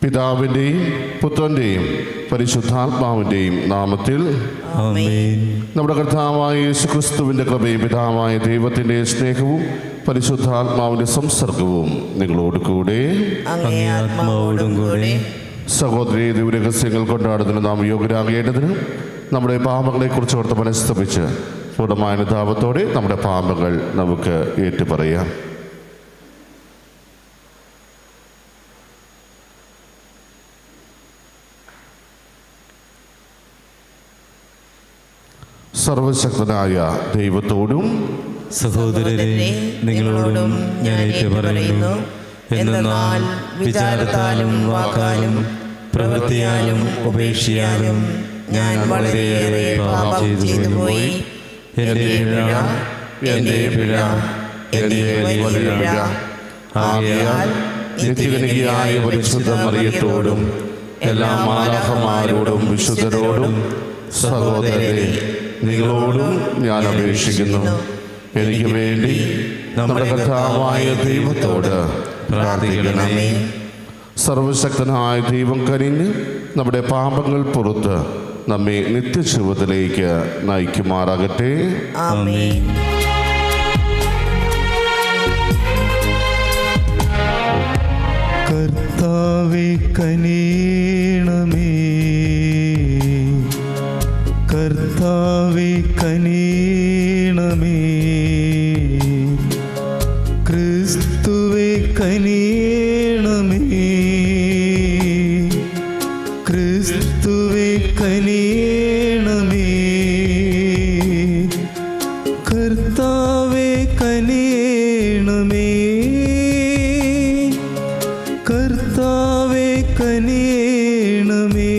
പിതാവിൻ്റെയും പുത്രൻ്റെയും പരിശുദ്ധാത്മാവിൻ്റെയും നാമത്തിൽ ആമേൻ. നമ്മുടെ കർത്താവായ യേശുക്രിസ്തുവിൻ്റെ കൃപയും പിതാവായ ദൈവത്തിൻ്റെ സ്നേഹവും പരിശുദ്ധാത്മാവിൻ്റെ സംസർഗവും നിങ്ങളോട് കൂടെ. അങ്ങേ ആത്മാവോടും കൂടെ. സഹോദരി, ദിവ്യരഹസ്യങ്ങൾ കൊണ്ടാടുന്നതിന് നാം യോഗ്യരാകേണ്ടതിന് നമ്മുടെ പാപങ്ങളെക്കുറിച്ച് ഓർത്ത് മനസ്തപിച്ച് പൂർണ്ണമായ അനുതാപത്തോടെ നമ്മുടെ പാപങ്ങൾ നമുക്ക് ഏറ്റുപറയാം. സർവശക്തനായ ദൈവത്തോടും സഹോദരരെ, നിങ്ങളോടും ഞാൻ ഏറ്റുപറയുന്നു. എന്നാൽ വിചാരത്താലും വാക്കാലും പ്രവൃത്തിയാലും ഉപേക്ഷയാലും ഞാൻ വളരെയേറെ പാപം ചെയ്തു പോയി. എൻ്റെ പിഴ വലിയ പിഴ. ആകയാൽ നിത്യകനികയായ പരിശുദ്ധ മറിയത്തോടും എല്ലാ മാലാഖമാരോടും വിശുദ്ധരോടും സഹോദരരെ, നിങ്ങളോടും ഞാൻ അപേക്ഷിക്കുന്നു. എനിക്ക് വേണ്ടി നമ്മുടെ കർത്താവായ ദൈവത്തോട് പ്രാർത്ഥിക്കണമേ. സർവശക്തനായ ദൈവം കനിഞ്ഞ് നമ്മുടെ പാപങ്ങൾ പുറത്ത് നമ്മെ നിത്യജീവിതത്തിലേക്ക് നയിക്കുമാറാകട്ടെ. ആമേൻ. കർത്താവേ കനിയണമേ, കർത്താവേ കനിയണമേ, ക്രിസ്തുവേ കനിയണമേ, ക്രിസ്തുവേ കനിയണമേ, കർത്താവേ കനിയണമേ, കർത്താവേ കനിയണമേ.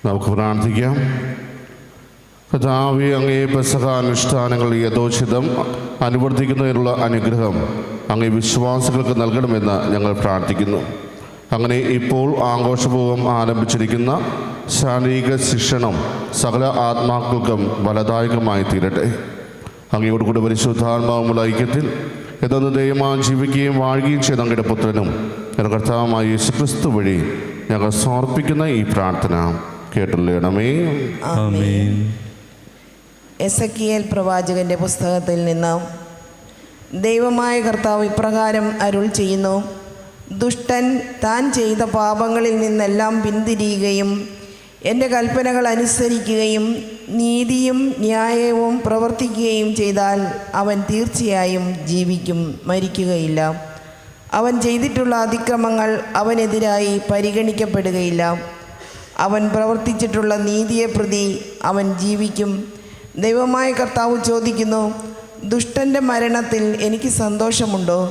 നമുക്ക് പ്രാർത്ഥിക്കാം. കർത്താവേ, അങ്ങേ പെസഹ അനുഷ്ഠാനങ്ങൾ യഥോചിതം അനുവർത്തിക്കുന്നതിനുള്ള അനുഗ്രഹം അങ്ങേ വിശ്വാസികൾക്ക് നൽകണമെന്ന് ഞങ്ങൾ പ്രാർത്ഥിക്കുന്നു. അങ്ങനെ ഇപ്പോൾ ആഘോഷപൂർവ്വം ആരംഭിച്ചിരിക്കുന്ന ശാരീരിക ശിക്ഷണം സകല ആത്മാക്കൾക്കും ഫലദായകമായി തീരട്ടെ. അങ്ങയോട് കൂടി പരിശുദ്ധാത്മാവുമുള്ള ഐക്യത്തിൽ യഥാർത്ഥ ദൈവമായി ജീവിക്കുകയും വാഴുകയും ചെയ്ത അങ്ങയുടെ പുത്രനും ഞങ്ങളുടെ കർത്താവായ യേശുക്രിസ്തു വഴി ഞങ്ങൾ സമർപ്പിക്കുന്ന ഈ പ്രാർത്ഥന കേട്ടുള്ളണമേ. ആമേൻ. എസെക്കിയേൽ പ്രവാചകന്റെ പുസ്തകത്തിൽ നിന്ന്. ദൈവമായ കർത്താവ് ഇപ്രകാരം അരുൾ ചെയ്യുന്നു: ദുഷ്ടൻ താൻ ചെയ്ത പാപങ്ങളിൽ നിന്നെല്ലാം പിന്തിരിയുകയും എൻ്റെ കൽപ്പനകൾ അനുസരിക്കുകയും നീതിയും ന്യായവും പ്രവർത്തിക്കുകയും ചെയ്താൽ അവൻ തീർച്ചയായും ജീവിക്കും, മരിക്കുകയില്ല. അവൻ ചെയ്തിട്ടുള്ള അതിക്രമങ്ങൾ അവനെതിരായി പരിഗണിക്കപ്പെടുകയില്ല. അവൻ പ്രവർത്തിച്ചിട്ടുള്ള നീതിയെ പ്രതി അവൻ ജീവിക്കും. ദൈവമായ കർത്താവ് ചോദിക്കുന്നു: ദുഷ്ടൻ്റെ മരണത്തിൽ എനിക്ക് സന്തോഷമുണ്ടോ?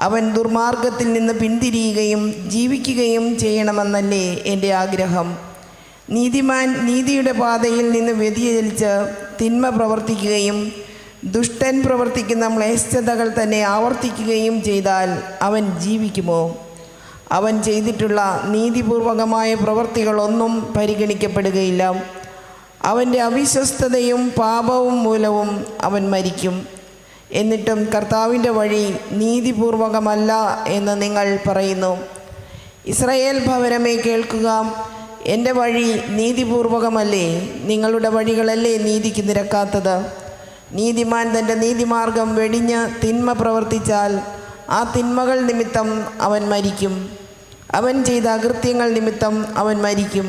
അവൻ ദുർമാർഗത്തിൽ നിന്ന് പിന്തിരിയുകയും ജീവിക്കുകയും ചെയ്യണമെന്നല്ലേ എൻ്റെ ആഗ്രഹം. നീതിമാൻ നീതിയുടെ പാതയിൽ നിന്ന് വ്യതിചലിച്ച് തിന്മ പ്രവർത്തിക്കുകയും ദുഷ്ടൻ പ്രവർത്തിക്കുന്ന മ്ലേച്ഛതകൾ തന്നെ ആവർത്തിക്കുകയും ചെയ്താൽ അവൻ ജീവിക്കുമോ? അവൻ ചെയ്തിട്ടുള്ള നീതിപൂർവകമായ പ്രവൃത്തികളൊന്നും പരിഗണിക്കപ്പെടുകയില്ല. അവൻ്റെ അവിശ്വസ്തതയും പാപവും മൂലവും അവൻ മരിക്കും. എന്നിട്ടും കർത്താവിൻ്റെ വഴി നീതിപൂർവകമല്ല എന്ന് നിങ്ങൾ പറയുന്നു. ഇസ്രായേൽ ഭവനമേ, കേൾക്കുക. എൻ്റെ വഴി നീതിപൂർവകമല്ലേ? നിങ്ങളുടെ വഴികളല്ലേ നീതിക്ക് നിരക്കാത്തത്? നീതിമാൻ തൻ്റെ നീതിമാർഗം വെടിഞ്ഞ് തിന്മ പ്രവർത്തിച്ചാൽ ആ തിന്മകൾ നിമിത്തം അവൻ മരിക്കും. അവൻ ചെയ്ത അകൃത്യങ്ങൾ നിമിത്തം അവൻ മരിക്കും.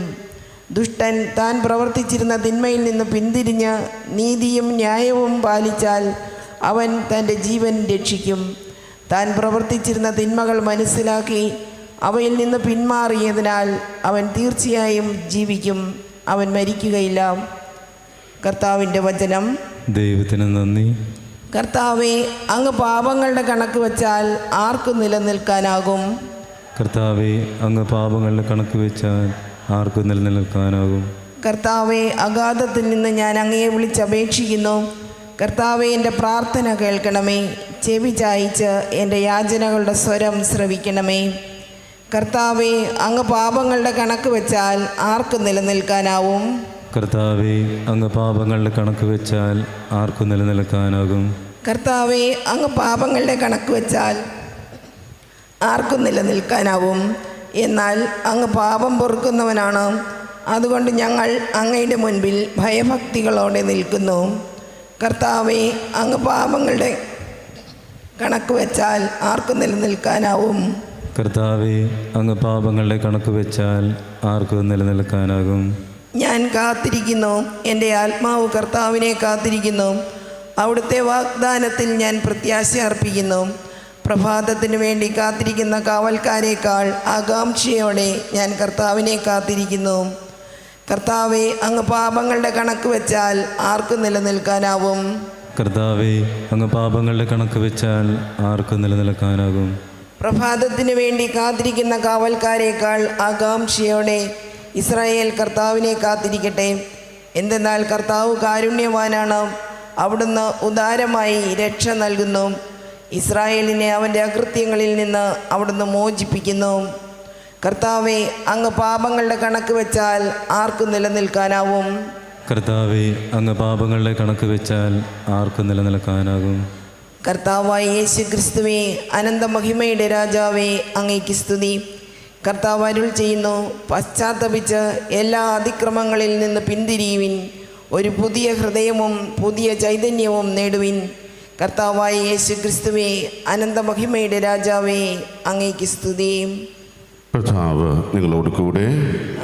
ദുഷ്ടൻ താൻ പ്രവർത്തിച്ചിരുന്ന തിന്മയിൽ നിന്ന് പിന്തിരിഞ്ഞ് നീതിയും ന്യായവും പാലിച്ചാൽ അവൻ തൻ്റെ ജീവൻ രക്ഷിക്കും. താൻ പ്രവർത്തിച്ചിരുന്ന തിന്മകൾ മനസ്സിലാക്കി അവയിൽ നിന്ന് പിന്മാറിയതിനാൽ അവൻ തീർച്ചയായും ജീവിക്കും, അവൻ മരിക്കുകയില്ല. കർത്താവിൻ്റെ വചനം. ദൈവത്തിന് നന്ദി. കർത്താവേ, അങ്ങ് പാപങ്ങളുടെ കണക്ക് വച്ചാൽ ആർക്കും നിലനിൽക്കാനാകും? കർത്താവേ, അങ്ങ് പാപങ്ങളുടെ കണക്ക് വെച്ചാൽ ആർക്കും നിലനിൽക്കാനാകും? കർത്താവേ, അഗാധത്തിൽ നിന്ന് ഞാൻ അങ്ങയെ വിളിച്ചപേക്ഷിക്കുന്നു. കർത്താവേ, എൻ്റെ പ്രാർത്ഥന കേൾക്കണമേ. ചെവി ചായിച്ച് എൻ്റെ യാചനകളുടെ സ്വരം ശ്രവിക്കണമേ. കർത്താവേ, അങ്ങ് പാപങ്ങളുടെ കണക്ക് വെച്ചാൽ ആർക്കും നിലനിൽക്കാനാവും? കർത്താവേ, അങ്ങ് പാപങ്ങളുടെ കണക്ക് വെച്ചാൽ ആർക്കും നിലനിൽക്കാനാകും? കർത്താവേ, അങ്ങ് പാപങ്ങളുടെ കണക്ക് വെച്ചാൽ ആർക്കും നിലനിൽക്കാനാവും? എന്നാൽ അങ്ങ് പാപം പൊറുക്കുന്നവനാണ്. അതുകൊണ്ട് ഞങ്ങൾ അങ്ങയുടെ മുൻപിൽ ഭയഭക്തികളോടെ നിൽക്കുന്നു. കർത്താവെ, അങ്ങ് പാപങ്ങളുടെ കണക്ക് വെച്ചാൽ ആർക്കും നിലനിൽക്കാനാവും? കർത്താവെ, അങ്ങ് പാപങ്ങളുടെ കണക്ക് വെച്ചാൽ ആർക്കും നിലനിൽക്കാനാകും? ഞാൻ കാത്തിരിക്കുന്നു, എൻ്റെ ആത്മാവ് കർത്താവിനെ കാത്തിരിക്കുന്നു. അവിടുത്തെ വാഗ്ദാനത്തിൽ ഞാൻ പ്രത്യാശ അർപ്പിക്കുന്നു. പ്രഭാതത്തിന് വേണ്ടി കാത്തിരിക്കുന്ന കാവൽക്കാരേക്കാൾ ആകാംക്ഷയോടെ ഞാൻ കർത്താവിനെ കാത്തിരിക്കുന്നു. കർത്താവെ, അങ്ങ് പാപങ്ങളുടെ കണക്ക് വെച്ചാൽ ആർക്കും നിലനിൽക്കാനാവും? കർത്താവെ, അങ്ങ് പാപങ്ങളുടെ കണക്ക് വെച്ചാൽ ആർക്കും നിലനിൽക്കാനാകും? പ്രഭാതത്തിന് വേണ്ടി കാത്തിരിക്കുന്ന കാവൽക്കാരേക്കാൾ ആകാംക്ഷയോടെ ഇസ്രായേൽ കർത്താവിനെ കാത്തിരിക്കട്ടെ. എന്തെന്നാൽ കർത്താവ് കാരുണ്യവാനാണ്. അവിടുന്ന് ഉദാരമായി രക്ഷ നൽകുന്നു. ഇസ്രായേലിനെ അവൻ്റെ അകൃത്യങ്ങളിൽ നിന്ന് അവിടുന്ന് മോചിപ്പിക്കുന്നു. കർത്താവെ, അങ്ങ് പാപങ്ങളുടെ കണക്ക് വെച്ചാൽ ആർക്കും നിലനിൽക്കാനാവും? കർത്താവെ, അങ്ങ് പാപങ്ങളുടെ കണക്ക് വെച്ചാൽ ആർക്കും നിലനിൽക്കാനാകും? കർത്താവായ യേശു ക്രിസ്തുവേ, അനന്തമഹിമയുടെ രാജാവേ, അങ്ങേക്ക് സ്തുതി. കർത്താവ് അരുൾ ചെയ്യുന്നു, പശ്ചാത്തപിച്ച് എല്ലാ അതിക്രമങ്ങളിൽ നിന്ന് പിന്തിരിയുവിൻ. ഒരു പുതിയ ഹൃദയവും പുതിയ ചൈതന്യവും നേടുവിൻ. കർത്താവായ യേശു ക്രിസ്തുവേ, അനന്തമഹിമയുടെ രാജാവേ, അങ്ങേക്ക് സ്തുതി. കർത്താവ് നിങ്ങളോട് കൂടെ.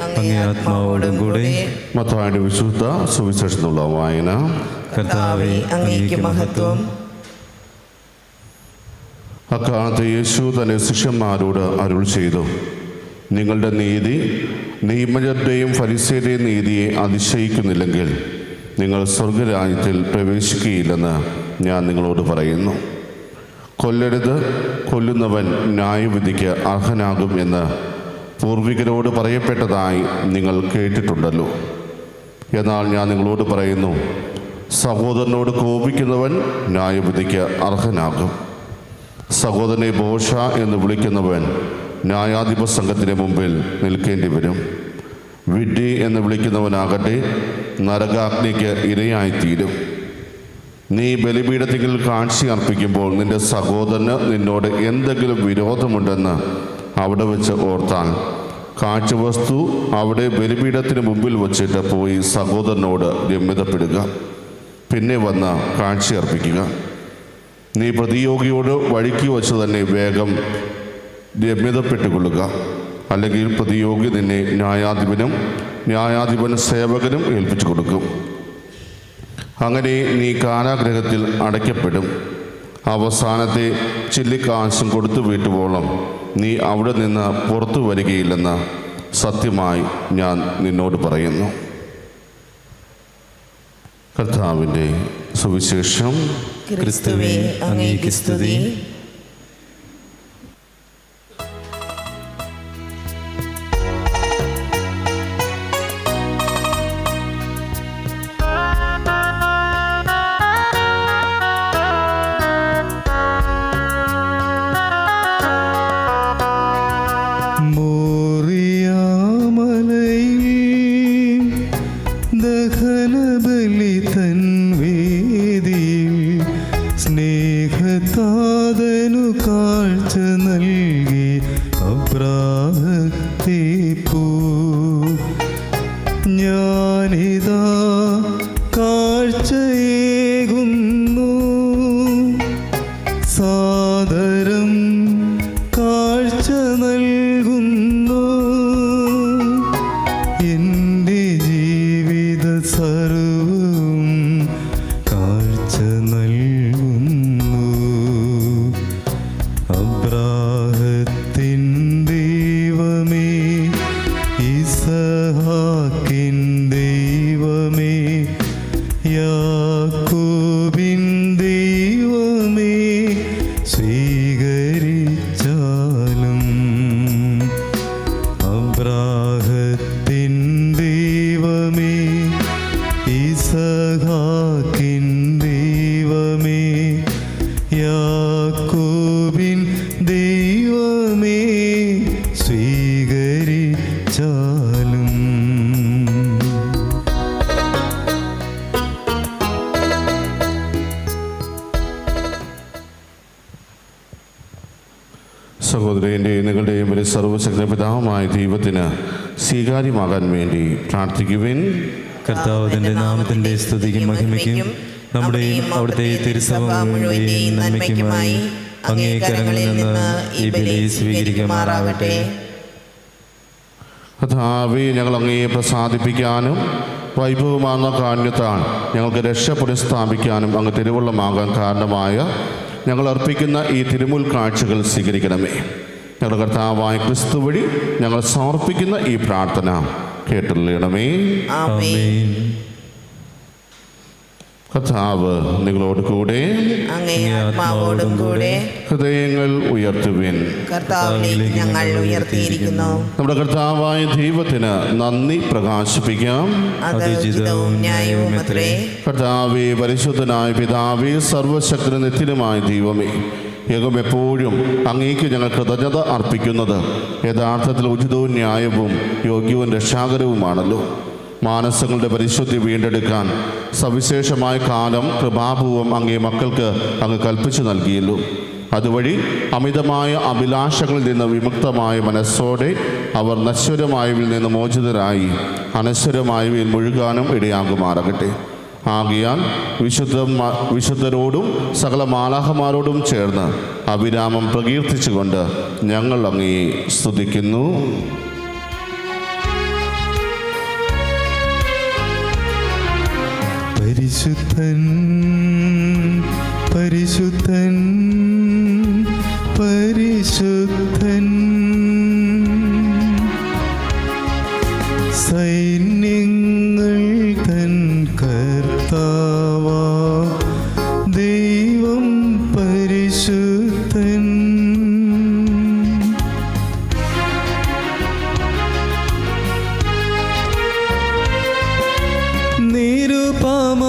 അങ്ങേ ആത്മാവോടും കൂടെ. മത്തായിയുടെ വിശുദ്ധ സുവിശേഷത്തിനുള്ള വായന. കർത്താവേ, അങ്ങേക്ക് മഹത്വം. അക്കാലത്ത് യേശു തൻ്റെ ശിഷ്യന്മാരോട് അരുൾ ചെയ്തു, നിങ്ങളുടെ നീതി നിയമജ്ഞരുടെയും ഫരിസേരുടെയും നീതിയെ അതിശയിക്കുന്നില്ലെങ്കിൽ നിങ്ങൾ സ്വർഗരാജ്യത്തിൽ പ്രവേശിക്കുകയില്ലെന്ന് ഞാൻ നിങ്ങളോട് പറയുന്നു. കൊല്ലരുത്, കൊല്ലുന്നവൻ ന്യായവിധിക്ക് അർഹനാകും എന്ന് പൂർവികരോട് പറയപ്പെട്ടതായി നിങ്ങൾ കേട്ടിട്ടുണ്ടല്ലോ. എന്നാൽ ഞാൻ നിങ്ങളോട് പറയുന്നു, സഹോദരനോട് കോപിക്കുന്നവൻ ന്യായവിധിക്ക് അർഹനാകും. സഹോദരനെ ബോഷ എന്ന് വിളിക്കുന്നവൻ ന്യായാധിപ സംഘത്തിന് മുമ്പിൽ നിൽക്കേണ്ടി വരും. വിഡ്ഢി എന്ന് വിളിക്കുന്നവനാകട്ടെ നരകാഗ്നിക്ക് ഇരയായിത്തീരും. നീ ബലിപീഠത്തിൽ കാഴ്ച അർപ്പിക്കുമ്പോൾ നിന്റെ സഹോദരന് നിന്നോട് എന്തെങ്കിലും വിരോധമുണ്ടെന്ന് അവിടെ വെച്ച് ഓർത്താൽ കാഴ്ചവസ്തു അവിടെ ബലിപീഠത്തിന് മുമ്പിൽ വച്ചിട്ട് പോയി സഹോദരനോട് രമ്യതപ്പെടുക. പിന്നെ വന്ന് കാഴ്ച അർപ്പിക്കുക. നീ പ്രതിയോഗിയോട് വഴിക്ക് വച്ച് തന്നെ വേഗം രമ്യതപ്പെട്ടുകൊള്ളുക. അല്ലെങ്കിൽ പ്രതിയോഗി നിന്നെ ന്യായാധിപൻ സേവകനും ഏൽപ്പിച്ചു കൊടുക്കും. അങ്ങനെ നീ കാരാഗൃഹത്തിൽ അടയ്ക്കപ്പെടും. അവസാനത്തെ ചില്ലിക്കാശും കൊടുത്തു വീട്ടുവോളം നീ അവിടെ നിന്ന് പുറത്തു വരികയില്ലെന്ന് സത്യമായി ഞാൻ നിന്നോട് പറയുന്നു. കർത്താവിൻ്റെ സുവിശേഷം. ക്രിസ്തുവേ, അങ്ങേക്ക് സ്തുതി. ദഹനബലി തൻ വേദിയിൽ സ്നേഹത്താത സഹോദരൻ്റെയും നിങ്ങളുടെയും ഒരു സർവശക്ത പിതാവുമായ ദൈവത്തിന് സ്വീകാര്യമാകാൻ വേണ്ടി പ്രാർത്ഥിക്കുവിൻ. കർത്താവ് തന്റെ നാമത്തിന്റെ സ്തുതിക്കും മഹിമയ്ക്കും നമ്മുടെയും അവിടുത്തെ തിരുസഭ മുഴുവന്റെയും നന്മയ്ക്കുമായി അങ്ങേ കരങ്ങളിൽ നിന്ന് ഈ ബലി സ്വീകരിക്കുമാറാവട്ടെ. കർത്താവേ, ഞങ്ങൾ അങ്ങയെ പ്രസാദിപ്പിക്കാനും വൈഭവമാർന്ന കാരുണ്യത്താൽ ഞങ്ങൾക്ക് രക്ഷ പുനഃസ്ഥാപിക്കാനും അങ്ങ് തിരുവുള്ളമാകാൻ കാരണമായ ഞങ്ങൾ അർപ്പിക്കുന്ന ഈ തിരുമുൽ കാഴ്ചകൾ സ്വീകരിക്കണമേ. ഞങ്ങളുടെ കർത്താവായ ക്രിസ്തു വഴി ഞങ്ങൾ സമർപ്പിക്കുന്ന ഈ പ്രാർത്ഥന കേട്ടുള്ളണമേ. ആമേൻ. കർത്താവ് നിങ്ങളോട് കൂടെ, അങ്ങേ ആത്മാവോടും കൂടെ. ഹൃദയങ്ങൾ ഉയർത്തുവിൻ. കർത്താവിലേക്ക് ഞങ്ങൾ ഉയർത്തിയിരിക്കുന്നു. നമ്മുടെ കർത്താവായ ദൈവത്തിന് നന്ദി പ്രകാശിപ്പിക്കാം. അത് ഉചിതവും ന്യായവും അത്രേ. കർത്താവേ, പരിശുദ്ധനായ പിതാവേ, സർവശക്തനും നിത്യനുമായ ദൈവമേ, എപ്പോഴും അങ്ങേക്ക് ഞങ്ങൾ കൃതജ്ഞത അർപ്പിക്കുന്നത് യഥാർത്ഥത്തിൽ ഉചിതവും ന്യായവും യോഗ്യവും രക്ഷാകരവുമാണല്ലോ. മാനസങ്ങളുടെ പരിശുദ്ധി വീണ്ടെടുക്കാൻ സവിശേഷമായ കാലം കൃപാപൂർവം അങ്ങേ മക്കൾക്ക് അങ്ങ് കൽപ്പിച്ചു നൽകിയല്ലോ. അതുവഴി അമിതമായ അഭിലാഷങ്ങളിൽ നിന്ന് വിമുക്തമായ മനസ്സോടെ അവർ നശ്വരമായവയിൽ നിന്ന് മോചിതരായി അനശ്വരമായവയിൽ മുഴുകാനും ഇടയാകുമാറാകട്ടെ. ആകയാൽ വിശുദ്ധരോടും സകല മാലാഖമാരോടും ചേർന്ന് അവിരാമം പ്രകീർത്തിച്ചുകൊണ്ട് ഞങ്ങൾ അങ്ങയെ സ്തുതിക്കുന്നു. പരിശുദ്ധൻ പരിശുദ്ധൻ പരിശുദ്ധൻ, സൈന്യങ്ങൾ തൻ കർത്താവാ ദൈവം പരിശുദ്ധൻ. നിരുപമങ്ങേ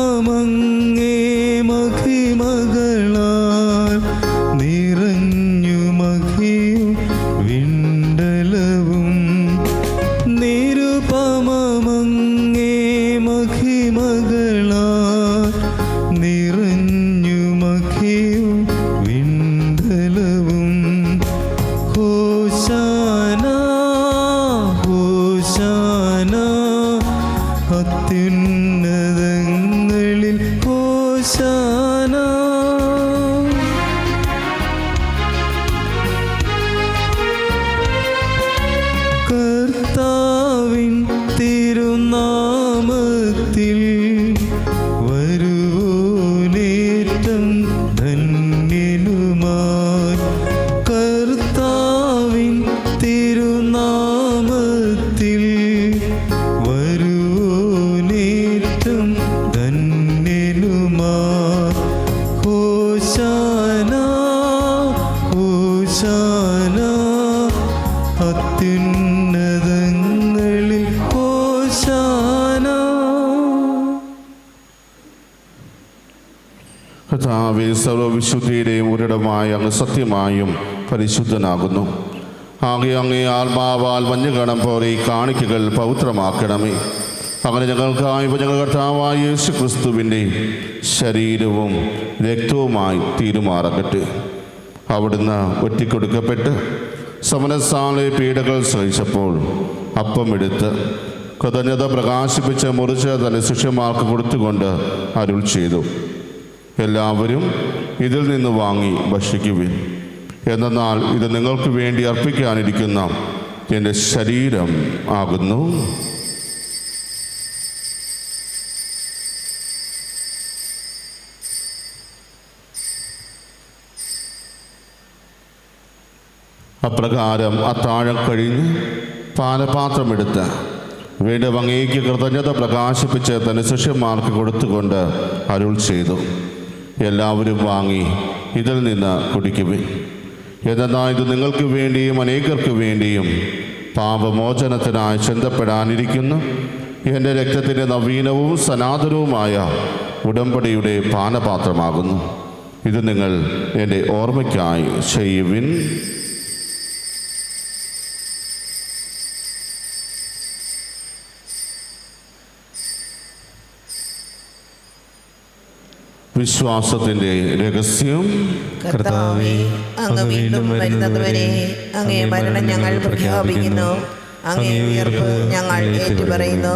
മഹിമകളാൽ നിറഞ്ഞു മഹിയും വിണ്ടലവും. നിരുപമങ്ങേ മഹിമകളാൽ നിറഞ്ഞു മഹിയും വിണ്ടലവും. ഹോശാന ഹോശാന അത്യുന്നതങ്ങളിൽ ഹോശാന. കർത്താവിൻ തിരുനാമത്തിൽ വരുവോനേറ്റം ധന്യനുമായി. കർത്താവിൻ തിരുനാമത്തിൽ വരുവോനേറ്റം ധന്യനുമായി. ഹോശാന ഹോശാന അത്യുന്നതങ്ങളിൽ ഹോശാന. കർത്താവേ, സർവവിശുദ്ധിയുടെയും ഒരിടമായി അങ്ങ് സത്യമായും പരിശുദ്ധനാകുന്നു. ആകെ അങ്ങേ ആത്മാവാൽ മഞ്ഞുകണം പോലെ ഈ കാണിക്കകൾ പവിത്രമാക്കണമേ. അങ്ങനെ ഞങ്ങൾക്കായി ഞങ്ങൾ കർത്താവായ യേശു ക്രിസ്തുവിൻ്റെ ശരീരവും രക്തവുമായി തീരുമാറക്കട്ടെ. അവിടുന്ന് ഒറ്റിക്കൊടുക്കപ്പെട്ട് സമനസാലെ പീഡകൾ സഹിച്ചപ്പോൾ അപ്പമെടുത്ത് കൃതജ്ഞത പ്രകാശിപ്പിച്ച് മുറിച്ച് തൻ്റെ ശിഷ്യന്മാർക്ക് കൊടുത്തുകൊണ്ട് അരുൾ ചെയ്തു, എല്ലാവരും ഇതിൽ നിന്ന് വാങ്ങി ഭക്ഷിക്കുവിൻ. എന്നാൽ ഇത് നിങ്ങൾക്ക് വേണ്ടി അർപ്പിക്കാനിരിക്കുന്ന എൻ്റെ ശരീരം ആകുന്നു. അപ്രകാരം അത്താഴം കഴിഞ്ഞ് പാനപാത്രമെടുത്ത് വീണ്ടും അങ്ങേക്ക് കൃതജ്ഞത പ്രകാശിപ്പിച്ച് തൻ്റെ ശിഷ്യന്മാർക്ക് കൊടുത്തുകൊണ്ട് അരുൾ ചെയ്തു, എല്ലാവരും വാങ്ങി ഇതിൽ നിന്ന് കുടിക്കുവിൻ. എന്നാൽ ഇത് നിങ്ങൾക്ക് വേണ്ടിയും അനേകർക്ക് വേണ്ടിയും പാപമോചനത്തിനായി ചിന്തപ്പെടാനിരിക്കുന്ന എൻ്റെ രക്തത്തിൻ്റെ നവീനവും സനാതനവുമായ ഉടമ്പടിയുടെ പാനപാത്രമാകുന്നു. ഇത് നിങ്ങൾ എൻ്റെ ഓർമ്മയ്ക്കായി ചെയ്യുവിൻ. വിശ്വാസത്തിൻ്റെ രഹസ്യം. കർത്താവേ, അങ്ങ് വീണ്ടും വരുന്നതുവരെ അങ്ങേ മരണം ഞങ്ങൾ പ്രഖ്യാപിക്കുന്നു, അങ്ങേ ഉയർപ്പ് ഞങ്ങൾ ഏറ്റുപറയുന്നു.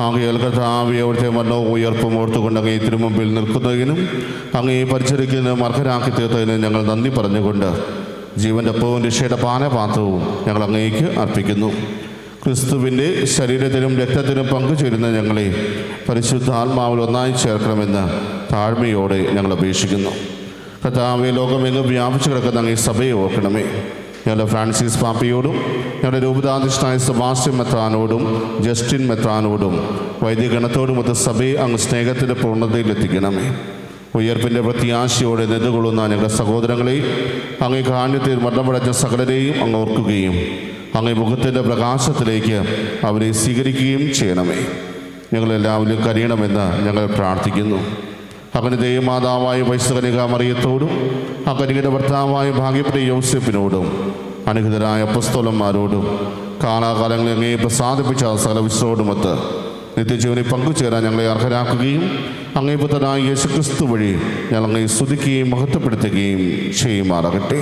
ആകയാൽ കർത്താവേ, അവിടുത്തെ മരണവും ഉയർപ്പും ഓർത്തുകൊണ്ട് അങ്ങേ തിരുമുമ്പിൽ നിൽക്കുന്നതിനും അങ്ങേ പരിചരിക്കുന്നതിനും അർഹരാക്കി തീർത്തതിനും ഞങ്ങൾ നന്ദി പറഞ്ഞുകൊണ്ട് ജീവൻ്റെ അപ്പവും രക്ഷയുടെ പാനപാത്രവും ഞങ്ങൾ അങ്ങേക്ക് അർപ്പിക്കുന്നു. ക്രിസ്തുവിൻ്റെ ശരീരത്തിനും രക്തത്തിനും പങ്കുചേരുന്ന ഞങ്ങളെ പരിശുദ്ധാത്മാവിൽ ഒന്നായി ചേർക്കണമെന്ന് താഴ്മയോടെ ഞങ്ങൾ അപേക്ഷിക്കുന്നു. കർത്താവേ, ലോകമെങ്ങും വ്യാപിച്ചു കിടക്കുന്ന അങ്ങേ സഭയെ ഓർക്കണമേ. ഞങ്ങളുടെ ഫ്രാൻസിസ് പാപ്പയോടും ഞങ്ങളുടെ രൂപതാധിഷ്ഠനായ സെബാസ്റ്റ്യൻ മെത്രാനോടും ജസ്റ്റിൻ മെത്രാനോടും വൈദികഗണത്തോടുമൊത്ത് സഭയെ അങ്ങ് സ്നേഹത്തിൻ്റെ പൂർണ്ണതയിലെത്തിക്കണമേ. ഉയർപ്പിൻ്റെ പ്രത്യാശയോടെ നിലകൊള്ളുന്ന ഞങ്ങളുടെ സഹോദരങ്ങളെ അങ്ങേ കാണ്യത്തിൽ മരണമടഞ്ഞ സകലരെയും അങ്ങ് ഓർക്കുകയും അങ്ങേ മുഖത്തിൻ്റെ പ്രകാശത്തിലേക്ക് അവരെ സ്വീകരിക്കുകയും ചെയ്യണമേ. ഞങ്ങളെല്ലാവരും കനിയണമെന്ന് ഞങ്ങൾ പ്രാർത്ഥിക്കുന്നു. അങ്ങനെ ദൈവമാതാവായ വൈശ്വകനിക മറിയത്തോടും ആ കനികയുടെ ഭർത്താവായ ഭാഗ്യപ്പെട്ട യോസേപ്പിനോടും അനുഹിതരായ അപ്പസ്തോലന്മാരോടും കാലാകാലങ്ങളിൽ അങ്ങേ പ്രസാദിപ്പിച്ച സകല വിശ്വോടുമൊത്ത് നിത്യജീവനിൽ പങ്കുചേരാൻ ഞങ്ങളെ അർഹരാക്കുകയും അങ്ങേ പുത്രനായ യേശുക്രിസ്തു വഴി ഞങ്ങൾ അങ്ങേ സ്തുതിക്കുകയും മഹത്വപ്പെടുത്തുകയും ചെയ്യുമാറാകട്ടെ.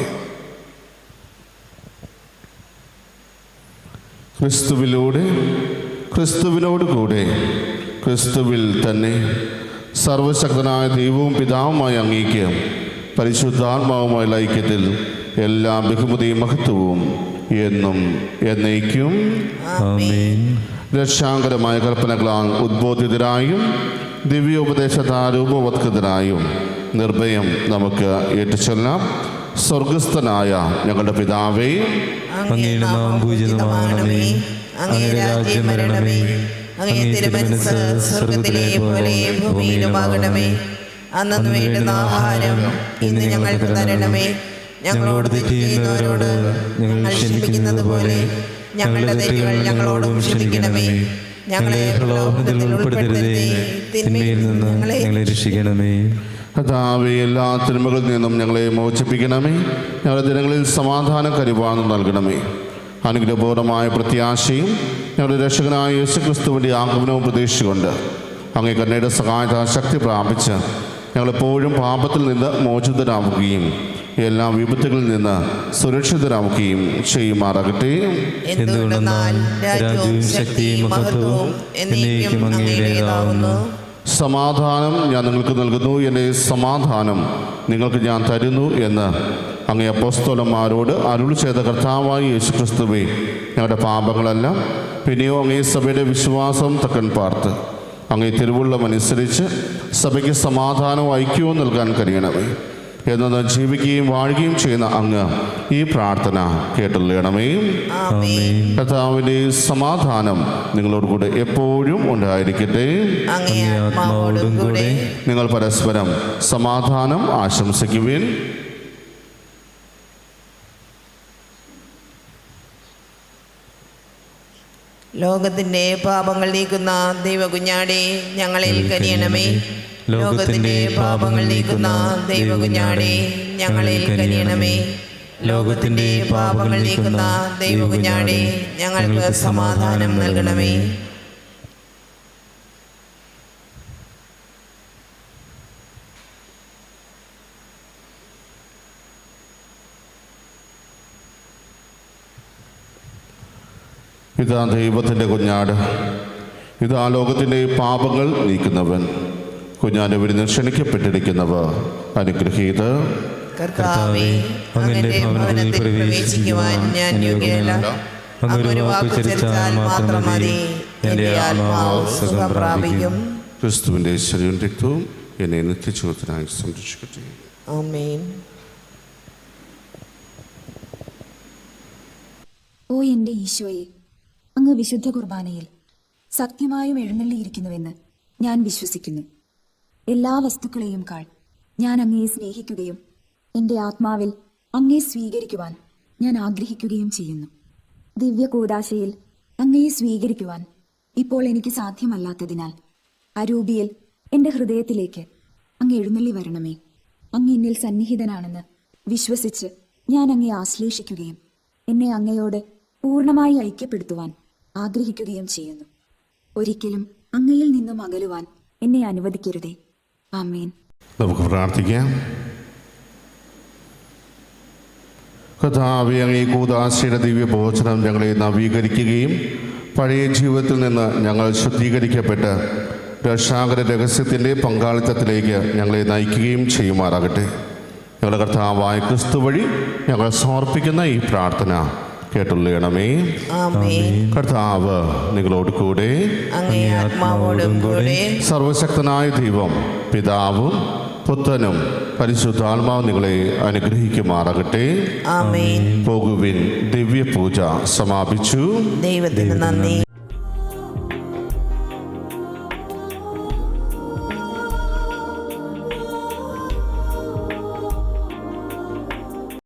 ക്രിസ്തുവിലൂടെ, ക്രിസ്തുവിനോട് കൂടെ, ക്രിസ്തുവിൽ തന്നെ സർവശക്തനായ ദൈവവും പിതാവുമായ അങ്ങേക്ക് പരിശുദ്ധാത്മാവുമായ ഐക്യത്തിൽ എല്ലാ ബഹുമതിയും മഹത്വവും എന്നും എന്നേക്കും ആമേൻ. രക്ഷാകരമായ കൽപ്പനകളാൽ ഉദ്ബോധിതരായും ദിവ്യോപദേശതാരൂപവത്കൃതരായും നിർഭയം നമുക്ക് ഏറ്റുചൊല്ലാം. സ്വർഗസ്ഥനായ ഞങ്ങളുടെ പിതാവേ, അങ്ങയുടെ നാമം പൂജിതമാകണമേ, അങ്ങയുടെ രാജ്യം വരണമേ, അങ്ങേ തിരുമനസ്സ് സ്വർഗ്ഗത്തിലെ പോലെ ഭൂമിയിലുമാകണമേ. അന്നു വേണ്ടുന്ന ആഹാരം ഇന്ന് ഞങ്ങൾക്ക് തരണമേ. ഞങ്ങളോട് തെറ്റ് ചെയ്യുന്നവരോട് ഞങ്ങൾ ക്ഷമിക്കുന്നത് പോലെ ഞങ്ങളുടെ തെറ്റുകൾ ഞങ്ങളോടും ക്ഷമിക്കണമേ. ഞങ്ങളെ പ്രലോഭനത്തിൽ ഉൾപ്പെടുത്തരുതേ, തിന്മയിൽ നിന്ന് ഞങ്ങളെ രക്ഷിക്കണമേ. കർത്താവേ, എല്ലാ തിന്മകളിൽ നിന്നും ഞങ്ങളെ മോചിപ്പിക്കണമേ. ഞങ്ങളുടെ ദിനങ്ങളിൽ സമാധാനം കരുവാനും നൽകണമേ. അനുഗ്രഹപൂർണമായ പ്രത്യാശയും ഞങ്ങളുടെ രക്ഷകനായ യേശുക്രിസ്തുവിൻ്റെ ആഗമനവും പ്രതീക്ഷിച്ചുകൊണ്ട് അങ്ങേ കരുണയുടെ സഹായത്താൽ ശക്തി പ്രാപിച്ച് ഞങ്ങളെപ്പോഴും പാപത്തിൽ നിന്ന് മോചിതരാവുകയും എല്ലാ വിപത്തുകളിൽ നിന്ന് സുരക്ഷിതരാവുകയും ചെയ്യുമാറാകട്ടെ. എന്തുകൊണ്ടെന്നാൽ രാജ്യവും ശക്തിയും മഹത്വവും എന്നേക്കും അങ്ങയുടേതാവുന്നു. സമാധാനം ഞാൻ നിങ്ങൾക്ക് നൽകുന്നു, എൻ്റെ സമാധാനം നിങ്ങൾക്ക് ഞാൻ തരുന്നു എന്ന് അങ്ങേ അപ്പോസ്തലന്മാരോട് അരുളി ചെയ്ത കർത്താവായ യേശുക്രിസ്തുവേ, ഞങ്ങളുടെ പാപങ്ങളെല്ലാം പിന്നെയോ അങ്ങേ സഭയുടെ വിശ്വാസം തക്കൻ പാർത്ത് അങ്ങേ തിരുവുള്ളമനുസരിച്ച് സഭയ്ക്ക് സമാധാനവും ഐക്യവും നൽകാൻ കഴിയണമേ. എന്നത് ജീവിക്കുകയും വാഴുകയും ചെയ്യുന്ന അങ്ങ് ഈ പ്രാർത്ഥന കേട്ടുള്ളണമേ. കർത്താവിൻ്റെ സമാധാനം നിങ്ങളോട് കൂടെ എപ്പോഴും ഉണ്ടായിരിക്കട്ടെ. നിങ്ങൾ പരസ്പരം സമാധാനം ആശംസിക്കുവിൻ. ലോകത്തിന്റെ പാപങ്ങൾ നീക്കുന്ന ദൈവകുഞ്ഞാടേ, ഞങ്ങളിൽ കനിയണമേ. ലോകത്തിന്റെ പാപങ്ങൾ നീക്കുന്ന ദൈവകുഞ്ഞാടേ, ഞങ്ങളിൽ കനിയണമേ. ലോകത്തിന്റെ പാപങ്ങൾ നീക്കുന്ന ദൈവകുഞ്ഞാടേ, ഞങ്ങൾക്ക് സമാധാനം നൽകണമേ. ഇതാ ദൈവത്തിൻ്റെ കുഞ്ഞാട്, ഇതാ ലോകത്തിൻ്റെ പാപങ്ങൾ നീക്കുന്നവൻ. കുഞ്ഞാൻ്റെ വിരുന്ന് ക്ഷണിക്കപ്പെട്ടിരിക്കുന്നവർ അനുഗ്രഹീത. കർത്താവേ, അങ്ങയുടെ ഭവനത്തിൽ പ്രവേശിക്കുവാൻ ഞാൻ യോഗ്യനല്ല. അങ്ങൊരു വാക്ക് ഉച്ചരിച്ചാൽ മാത്രം മതി, എൻ്റെ ആത്മാവ് സുഖം പ്രാപിക്കും. ക്രിസ്തുവിൻ്റെ ശരീരവും രക്തവും എന്നെ നിത്യജീവിതത്തിനായി സംരക്ഷിക്കട്ടെ. ആമേൻ. ഓ എൻ്റെ ഈശോയെ, അങ്ങ് വിശുദ്ധ കുർബാനയിൽ സത്യമായും എഴുന്നള്ളിയിരിക്കുന്നുവെന്ന് ഞാൻ വിശ്വസിക്കുന്നു. എല്ലാ വസ്തുക്കളെയും കാൾ ഞാൻ അങ്ങയെ സ്നേഹിക്കുകയും എൻ്റെ ആത്മാവിൽ അങ്ങയെ സ്വീകരിക്കുവാൻ ഞാൻ ആഗ്രഹിക്കുകയും ചെയ്യുന്നു. ദിവ്യ കൂദാശയിൽ അങ്ങയെ സ്വീകരിക്കുവാൻ ഇപ്പോൾ എനിക്ക് സാധ്യമല്ലാത്തതിനാൽ അരൂപിയിൽ എൻ്റെ ഹൃദയത്തിലേക്ക് അങ്ങ് എഴുന്നള്ളി വരണമേ. അങ്ങ് എന്നിൽ സന്നിഹിതനാണെന്ന് വിശ്വസിച്ച് ഞാൻ അങ്ങയെ ആശ്ലേഷിക്കുകയും എന്നെ അങ്ങയോട് പൂർണ്ണമായി ഐക്യപ്പെടുത്തുവാൻ ആഗ്രഹിക്കുകയും ചെയ്യുന്നു. ഒരിക്കലും അങ്ങയിൽ നിന്നും അകലുവാൻ എന്നെ അനുവദിക്കരുതേ. ആമേൻ. നമുക്ക് പ്രാർത്ഥിക്കാം. കർത്താവേ, അങ്ങേ കൂദാശയുടെ ദിവ്യഭോജനം ഞങ്ങളെ നവീകരിക്കുകയും പഴയ ജീവിതത്തിൽ നിന്ന് ഞങ്ങൾ ശുദ്ധീകരിക്കപ്പെട്ട് രക്ഷാകര രഹസ്യത്തിൻ്റെ പങ്കാളിത്തത്തിലേക്ക് ഞങ്ങളെ നയിക്കുകയും ചെയ്യുമാറാകട്ടെ. ഞങ്ങളുടെ കർത്താവായ ക്രിസ്തു വഴി ഞങ്ങൾ സമർപ്പിക്കുന്ന ഈ പ്രാർത്ഥന കേട്ടുള്ളണമേ. ആമേൻ. കർത്താവ് നിങ്ങളോട് കൂടെ. അങ്ങേ ആത്മാവോടും കൂടെ. സർവശക്തനായ ദൈവം പിതാവും പുത്രനും പരിശുദ്ധാത്മാവും നിങ്ങളെ അനുഗ്രഹിക്കുമാറാകട്ടെ. ആമേൻ. പോകുവിൻ. ദിവ്യപൂജ സമാപിച്ചു. ദൈവത്തിന് നന്ദി.